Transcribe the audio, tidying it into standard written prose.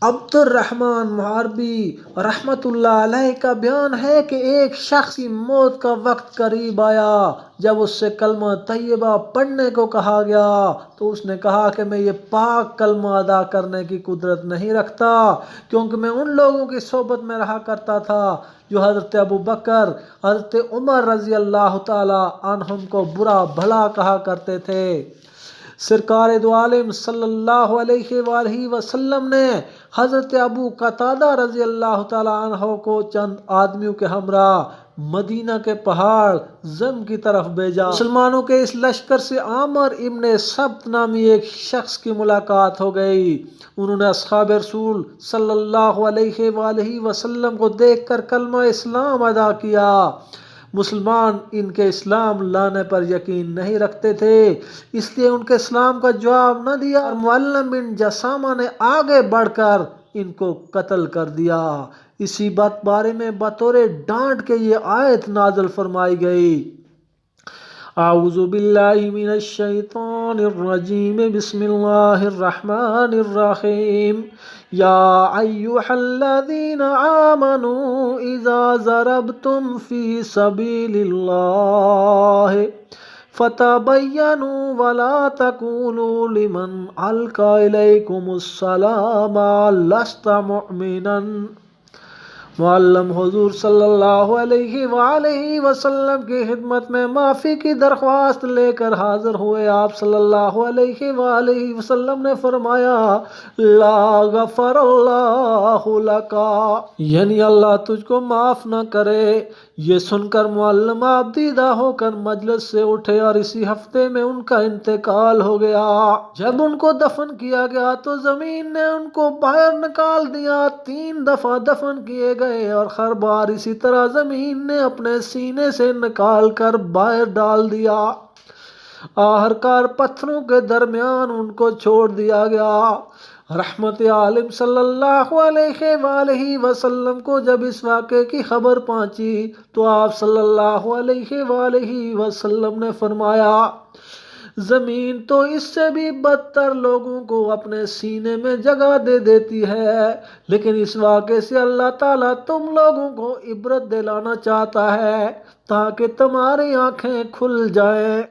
عبد الرحمن محاربی رحمۃ اللہ علیہ کا بیان ہے کہ ایک شخص کی موت کا وقت قریب آیا۔ جب اس سے کلمہ طیبہ پڑھنے کو کہا گیا تو اس نے کہا کہ میں یہ پاک کلمہ ادا کرنے کی قدرت نہیں رکھتا، کیونکہ میں ان لوگوں کی صحبت میں رہا کرتا تھا جو حضرت ابوبکر، حضرت عمر رضی اللہ تعالی عنہم کو برا بھلا کہا کرتے تھے۔ سرکار دو عالم صلی اللہ علیہ وآلہ وسلم نے حضرت ابو قتادہ رضی اللہ تعالیٰ عنہ کو چند آدمیوں کے ہمراہ مدینہ کے پہاڑ زم کی طرف بھیجا۔ مسلمانوں کے اس لشکر سے عامر ابن سبت نامی ایک شخص کی ملاقات ہو گئی۔ انہوں نے اصحاب رسول صلی اللہ علیہ وآلہ وسلم کو دیکھ کر کلمہ اسلام ادا کیا۔ مسلمان ان کے اسلام لانے پر یقین نہیں رکھتے تھے، اس لیے ان کے اسلام کا جواب نہ دیا اور معلم بن جسامہ نے آگے بڑھ کر ان کو قتل کر دیا۔ اسی بارے میں بطور ڈانٹ کے یہ آیت نازل فرمائی گئی۔ اعوذ باللہ من الشیطان الرجیم، بسم اللہ الرحمن الرحیم۔ یا ایھا الذین آمنوا اذا ضربتم فی سبیل اللہ فتبینوا ولا تقولوا لمن القی الیکم السلام لست مؤمنا۔ معلم حضور صلی اللہ علیہ وآلہ وسلم کی خدمت میں معافی کی درخواست لے کر حاضر ہوئے۔ آپ صلی اللہ علیہ وآلہ وسلم نے فرمایا، لا غفر اللہ لک، یعنی اللہ تجھ کو معاف نہ کرے۔ یہ سن کر معلم آپ دیدہ ہو کر مجلس سے اٹھے اور اسی ہفتے میں ان کا انتقال ہو گیا۔ جب ان کو دفن کیا گیا تو زمین نے ان کو باہر نکال دیا۔ 3 دفعہ دفن کیے گئے اور ہر بار اسی طرح زمین نے اپنے سینے سے نکال کر باہر ڈال دیا۔ آخرکار پتھروں کے درمیان ان کو چھوڑ دیا گیا۔ رحمت عالم صلی اللہ علیہ وآلہ وسلم کو جب اس واقعے کی خبر پہنچی تو آپ صلی اللہ علیہ وآلہ وسلم نے فرمایا، زمین تو اس سے بھی بدتر لوگوں کو اپنے سینے میں جگہ دے دیتی ہے، لیکن اس واقعے سے اللہ تعالیٰ تم لوگوں کو عبرت دلانا چاہتا ہے تاکہ تمہاری آنکھیں کھل جائیں۔